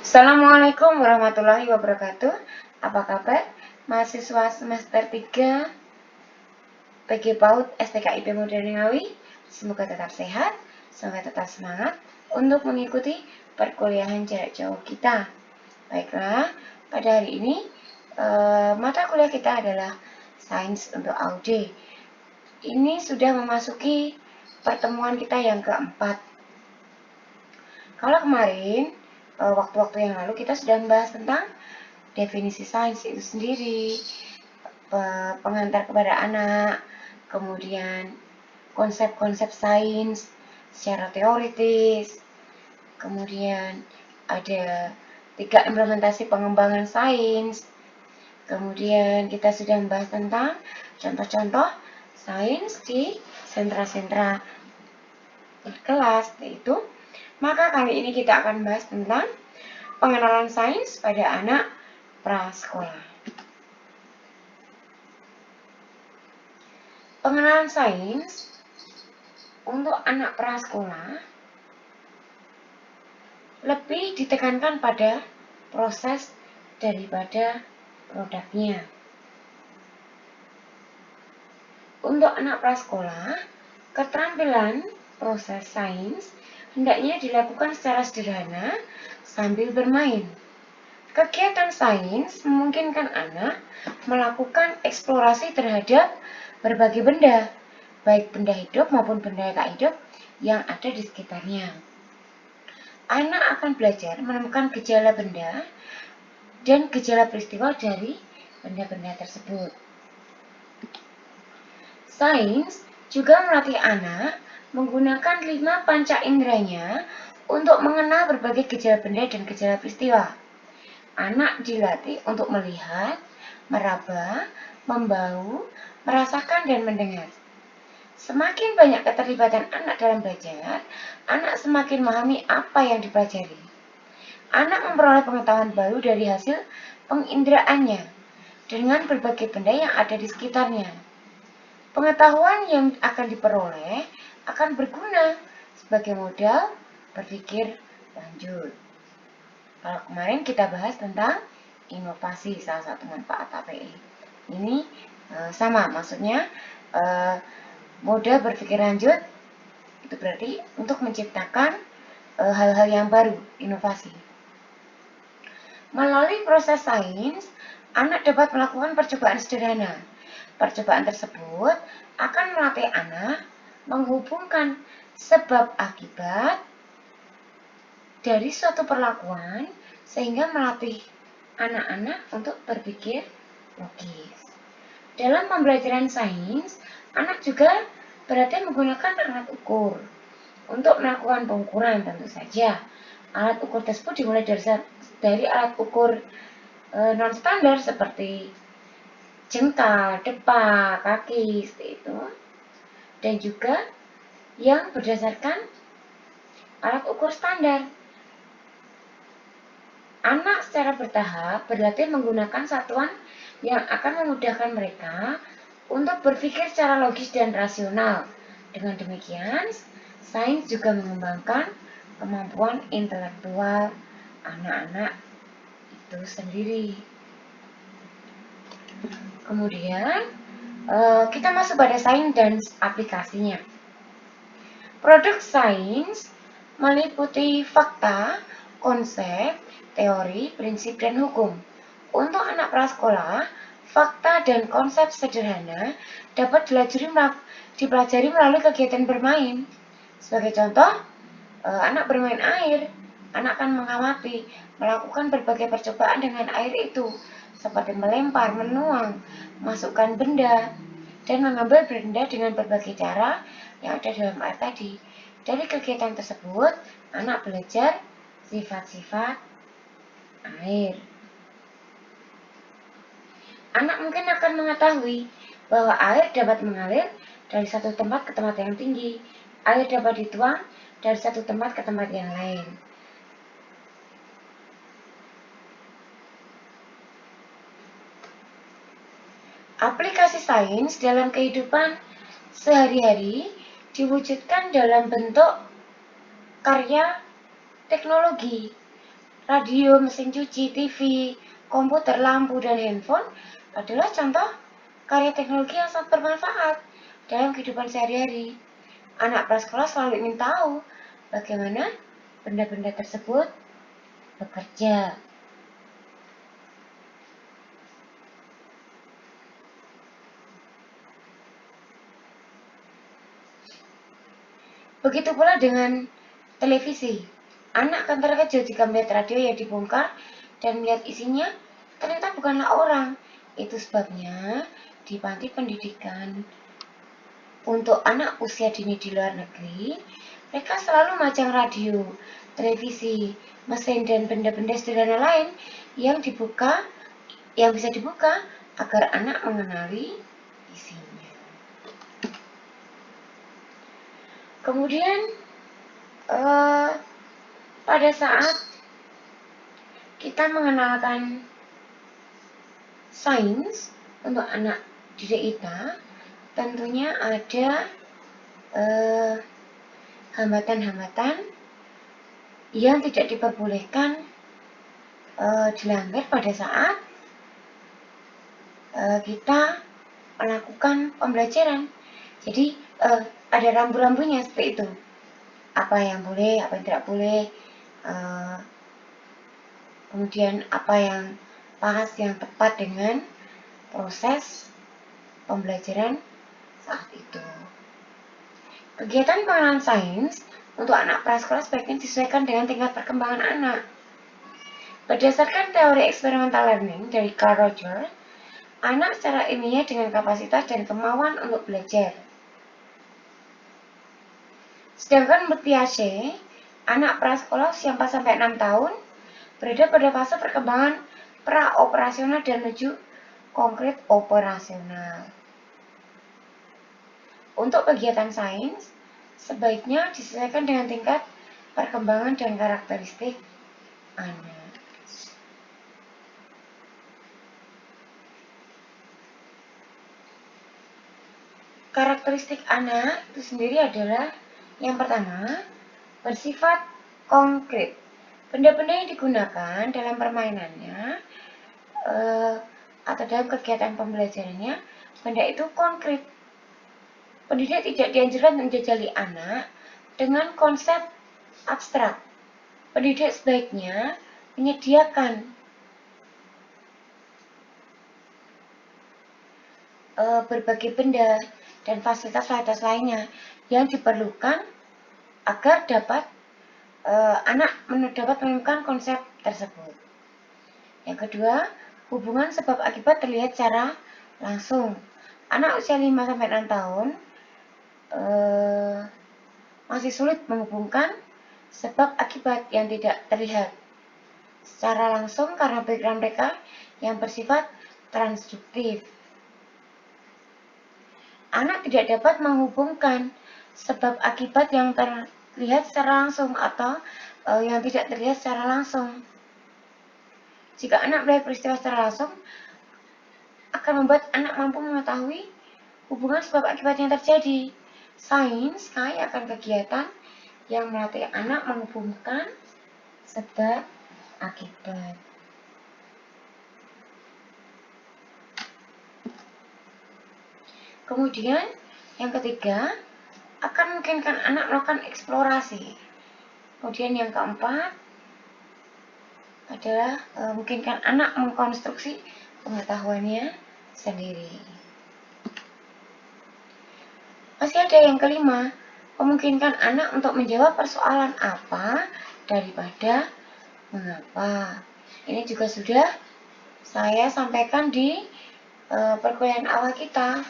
Assalamualaikum warahmatullahi wabarakatuh. Apa kabar mahasiswa semester 3 PG PAUD STKIP Modern Ngawi? Semoga tetap sehat, semoga tetap semangat untuk mengikuti perkuliahan jarak jauh kita. Baiklah, pada hari ini mata kuliah kita adalah Sains untuk AUD. Ini sudah memasuki pertemuan kita yang keempat. Kalau kemarin waktu-waktu yang lalu kita sudah membahas tentang definisi sains itu sendiri, pengantar kepada anak, kemudian konsep-konsep sains secara teoritis, kemudian ada 3 implementasi pengembangan sains, kemudian kita sudah membahas tentang contoh-contoh sains di sentra-sentra kelas, yaitu maka kali ini kita akan bahas tentang pengenalan sains pada anak prasekolah. Pengenalan sains untuk anak prasekolah lebih ditekankan pada proses daripada produknya. Untuk anak prasekolah, keterampilan proses sains hendaknya dilakukan secara sederhana sambil bermain. Kegiatan sains memungkinkan anak melakukan eksplorasi terhadap berbagai benda, baik benda hidup maupun benda tak hidup yang ada di sekitarnya. Anak akan belajar menemukan gejala benda dan gejala peristiwa dari benda-benda tersebut. Sains juga melatih anak menggunakan 5 panca inderanya untuk mengenal berbagai gejala benda dan gejala peristiwa. Anak dilatih untuk melihat, meraba, membau, merasakan, dan mendengar. Semakin banyak keterlibatan anak dalam belajar, anak semakin memahami apa yang dipelajari. Anak memperoleh pengetahuan baru dari hasil penginderaaannya dengan berbagai benda yang ada di sekitarnya. Pengetahuan yang akan diperoleh akan berguna sebagai modal berpikir lanjut. Kalau kemarin kita bahas tentang inovasi, salah satu manfaat API. Ini sama, maksudnya modal berpikir lanjut itu berarti untuk menciptakan hal-hal yang baru, inovasi. Melalui proses sains, anak dapat melakukan percobaan sederhana. Percobaan tersebut akan melatih anak menghubungkan sebab akibat dari suatu perlakuan sehingga melatih anak-anak untuk berpikir logis. Dalam pembelajaran sains, anak juga berarti menggunakan alat ukur untuk melakukan pengukuran tentu saja. Alat ukur tersebut dimulai dari alat ukur non standar seperti jengkal, depa, kaki, seperti itu. Dan juga yang berdasarkan alat ukur standar. Anak secara bertahap berlatih menggunakan satuan yang akan memudahkan mereka untuk berpikir secara logis dan rasional. Dengan demikian, sains juga mengembangkan kemampuan intelektual anak-anak itu sendiri. Kemudian, kita masuk pada sains dan aplikasinya. Produk sains meliputi fakta, konsep, teori, prinsip, dan hukum. Untuk anak prasekolah, fakta dan konsep sederhana dapat dipelajari melalui kegiatan bermain. Sebagai contoh, anak bermain air, anak akan mengamati, melakukan berbagai percobaan dengan air itu, seperti melempar, menuang, masukkan benda, dan mengambil benda dengan berbagai cara yang ada dalam air tadi. Dari kegiatan tersebut, anak belajar sifat-sifat air. Anak mungkin akan mengetahui bahwa air dapat mengalir dari satu tempat ke tempat yang tinggi. Air dapat dituang dari satu tempat ke tempat yang lain. Aplikasi sains dalam kehidupan sehari-hari diwujudkan dalam bentuk karya teknologi. radio, mesin cuci, TV, komputer, lampu, dan handphone adalah contoh karya teknologi yang sangat bermanfaat dalam kehidupan sehari-hari. Anak prasekolah selalu ingin tahu bagaimana benda-benda tersebut bekerja. Begitu pula dengan televisi. Anak akan terkejut jika melihat radio yang dibongkar dan melihat isinya ternyata bukanlah orang. Itu sebabnya di panti pendidikan untuk anak usia dini di luar negeri, mereka selalu majang radio, televisi, mesin, dan benda-benda sederhana lain yang bisa dibuka agar anak mengenali isinya. Kemudian pada saat kita mengenalkan sains untuk anak didik kita, tentunya ada hambatan-hambatan yang tidak diperbolehkan dilanggar pada saat kita melakukan pembelajaran. Jadi ada rambu-rambunya seperti itu. Apa yang boleh, apa yang tidak boleh, kemudian apa yang pas, yang tepat dengan proses pembelajaran saat itu. Kegiatan pengenalan sains untuk anak prasekolah sebaiknya disesuaikan dengan tingkat perkembangan anak. Berdasarkan teori experimental learning dari Carl Rogers, anak secara ilmiah dengan kapasitas dan kemauan untuk belajar. Sedangkan menurut Piaget, anak prasekolah usia 4-6 tahun berada pada fase perkembangan pra-operasional dan menuju konkret operasional. Untuk kegiatan sains, sebaiknya disesuaikan dengan tingkat perkembangan dan karakteristik anak. Karakteristik anak itu sendiri adalah yang pertama, bersifat konkret. Benda-benda yang digunakan dalam permainannya atau dalam kegiatan pembelajarannya, benda itu konkret. Pendidik tidak dianjurkan menjajali anak dengan konsep abstrak. Pendidik sebaiknya menyediakan berbagai benda dan fasilitas-fasilitas lainnya yang diperlukan agar anak dapat menemukan konsep tersebut. Yang kedua, hubungan sebab akibat terlihat secara langsung. Anak usia 5-6 tahun masih sulit menghubungkan sebab akibat yang tidak terlihat secara langsung karena pikiran mereka yang bersifat transduktif. Anak tidak dapat menghubungkan sebab akibat yang terlihat secara langsung atau yang tidak terlihat secara langsung. Jika anak melihat peristiwa secara langsung, akan membuat anak mampu mengetahui hubungan sebab akibat yang terjadi. Sains kaya akan kegiatan yang melatih anak menghubungkan sebab akibat. Kemudian yang ketiga, akan memungkinkan anak melakukan eksplorasi. Kemudian yang keempat adalah memungkinkan anak mengkonstruksi pengetahuannya sendiri. Masih ada yang kelima, memungkinkan anak untuk menjawab persoalan apa daripada mengapa. Ini juga sudah saya sampaikan di perkuliahan awal kita.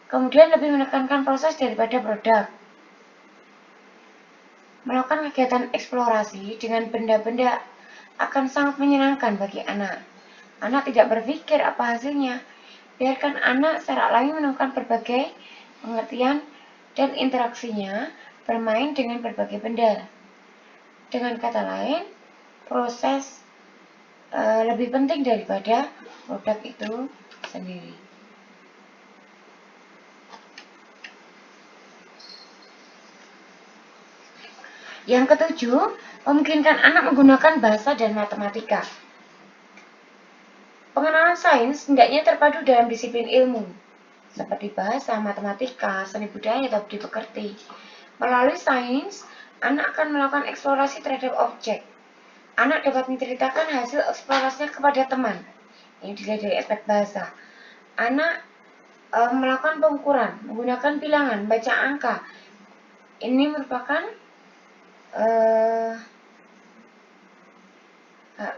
Kemudian lebih menekankan proses daripada produk. Melakukan kegiatan eksplorasi dengan benda-benda akan sangat menyenangkan bagi anak. Anak tidak berpikir apa hasilnya. Biarkan anak secara alami menemukan berbagai pengertian dan interaksinya bermain dengan berbagai benda. Dengan kata lain, proses lebih penting daripada produk itu sendiri. Yang ketujuh, memungkinkan anak menggunakan bahasa dan matematika. Pengenalan sains hendaknya terpadu dalam disiplin ilmu, seperti bahasa, matematika, seni budaya, atau budi pekerti. Melalui sains, anak akan melakukan eksplorasi terhadap objek. Anak dapat menceritakan hasil eksplorasinya kepada teman. Ini dilihat dari aspek bahasa. Anak melakukan pengukuran, menggunakan bilangan, baca angka. Ini merupakan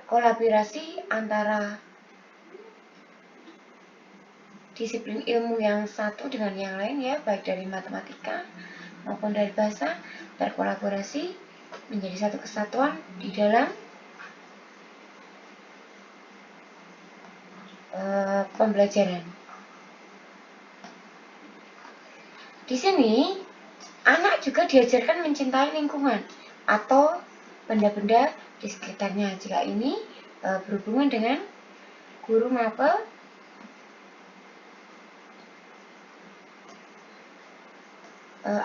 kolaborasi antara disiplin ilmu yang satu dengan yang lain ya, baik dari matematika maupun dari bahasa, berkolaborasi menjadi satu kesatuan di dalam pembelajaran. Di sini, anak juga diajarkan mencintai lingkungan atau benda-benda di sekitarnya jika ini berhubungan dengan guru mapel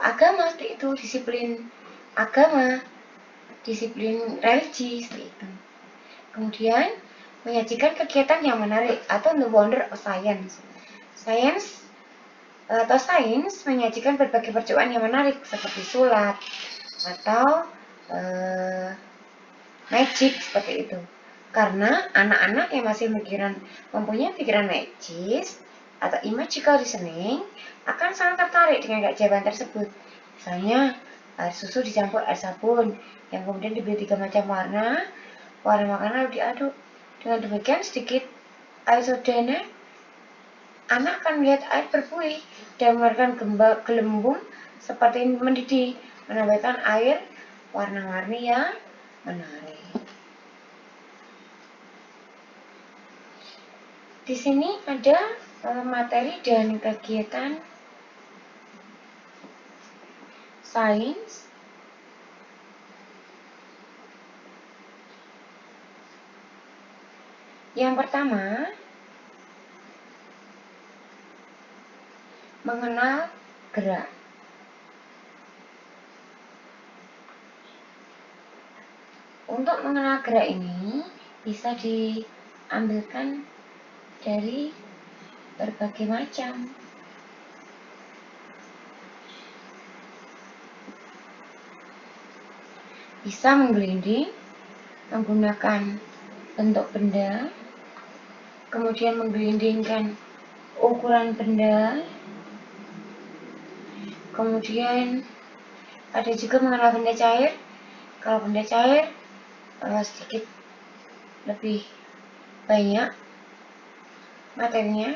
agama, seperti itu, disiplin agama, disiplin religi, seperti itu. Kemudian menyajikan kegiatan yang menarik atau the wonder of science. Sains menyajikan berbagai percobaan yang menarik seperti sulap atau magic, seperti itu. Karena anak-anak yang masih mempunyai pikiran magis atau imagical reasoning akan sangat tertarik dengan keajaiban tersebut. Misalnya air susu dicampur air sabun yang kemudian diberi 3 macam warna makanan lalu diaduk. Dengan demikian sedikit air sodanya, anak akan melihat air berbuih dan mengeluarkan gelembung seperti mendidih, menambahkan air warna-warni yang menarik. Di sini ada materi dan kegiatan sains. Yang pertama, mengenal gerak. Untuk mengenal gerak ini bisa diambilkan dari berbagai macam. Bisa menggelinding menggunakan bentuk benda, kemudian menggelindingkan ukuran benda, kemudian ada juga mengenal benda cair. Kalau benda cair sedikit lebih banyak materinya.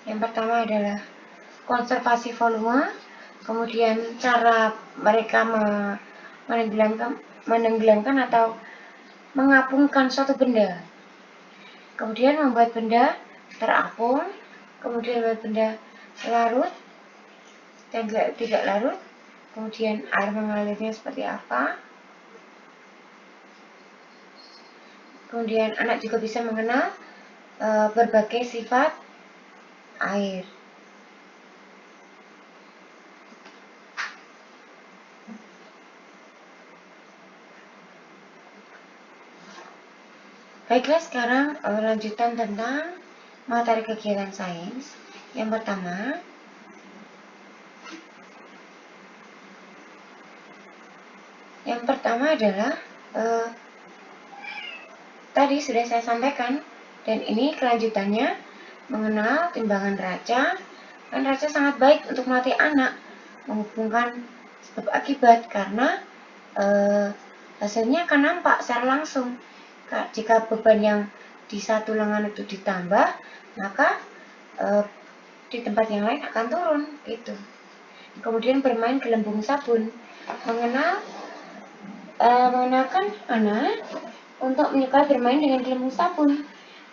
Yang pertama adalah konservasi volume, kemudian cara mereka menenggelamkan atau mengapungkan suatu benda, kemudian membuat benda terapung, kemudian membuat benda larut dan tidak larut, kemudian air mengalirnya seperti apa. Kemudian anak juga bisa mengenal berbagai sifat air. Baiklah, sekarang lanjutan tentang materi kegiatan sains. Yang pertama adalah tadi sudah saya sampaikan, dan ini kelanjutannya mengenal timbangan raca. Dan raca sangat baik untuk melatih anak menghubungkan sebab akibat karena hasilnya akan nampak secara langsung. Jika beban yang di satu lengan itu ditambah, maka di tempat yang lain akan turun, gitu. Kemudian bermain gelembung sabun, mengenalkan anak untuk menyukai bermain dengan gelembung sabun.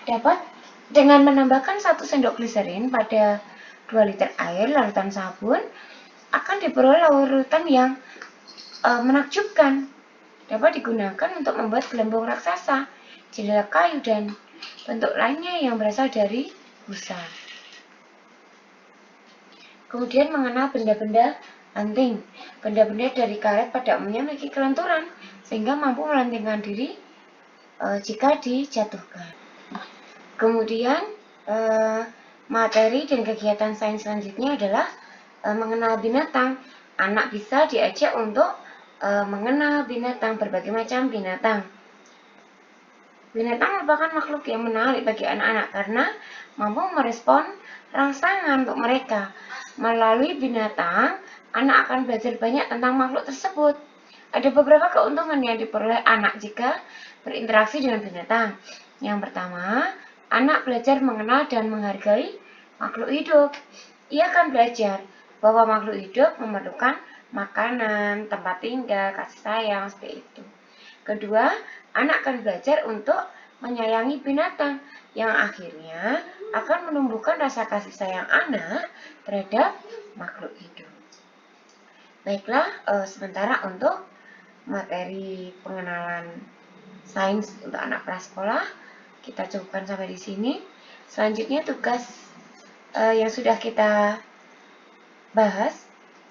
Dapat dengan menambahkan 1 sendok gliserin pada 2 liter air larutan sabun, akan diperoleh larutan yang menakjubkan. Dapat digunakan untuk membuat gelembung raksasa, jendela kayu, dan bentuk lainnya yang berasal dari busa. Kemudian mengenal benda-benda Anting. Benda-benda dari karet pada umumnya memiliki kelenturan sehingga mampu melantingkan diri jika dijatuhkan. Kemudian materi dan kegiatan sains selanjutnya adalah mengenal binatang. Anak bisa diajak untuk mengenal binatang, berbagai macam binatang. Binatang merupakan makhluk yang menarik bagi anak-anak karena mampu merespon rangsangan untuk mereka. Melalui binatang, anak akan belajar banyak tentang makhluk tersebut. Ada beberapa keuntungan yang diperoleh anak jika berinteraksi dengan binatang. Yang pertama, anak belajar mengenal dan menghargai makhluk hidup. Ia akan belajar bahwa makhluk hidup memerlukan makanan, tempat tinggal, kasih sayang, seperti itu. Kedua, anak akan belajar untuk menyayangi binatang yang akhirnya akan menumbuhkan rasa kasih sayang anak terhadap makhluk hidup. Baiklah, sementara untuk materi pengenalan sains untuk anak prasekolah kita cukupkan sampai di sini. Selanjutnya tugas yang sudah kita bahas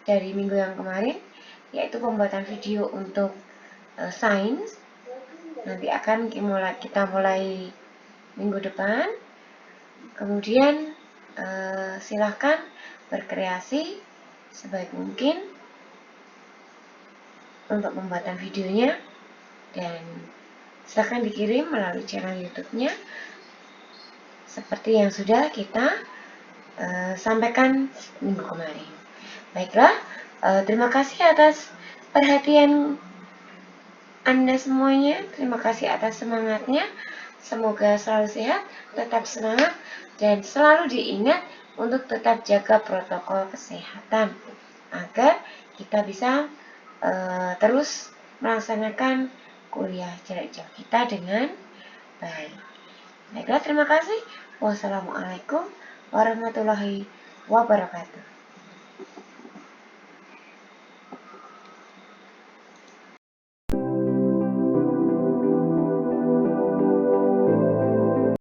dari minggu yang kemarin, yaitu pembuatan video untuk sains. Nanti akan kita mulai minggu depan. Kemudian silahkan berkreasi sebaik mungkin untuk pembuatan videonya, dan silahkan dikirim melalui channel YouTube-nya seperti yang sudah kita sampaikan minggu kemarin. Baiklah, terima kasih atas perhatian Anda semuanya. Terima kasih atas semangatnya. Semoga selalu sehat, tetap semangat, dan selalu diingat untuk tetap jaga protokol kesehatan agar kita bisa terus melaksanakan kuliah jarak jauh kita dengan baik. Baiklah, terima kasih. Wassalamualaikum warahmatullahi wabarakatuh.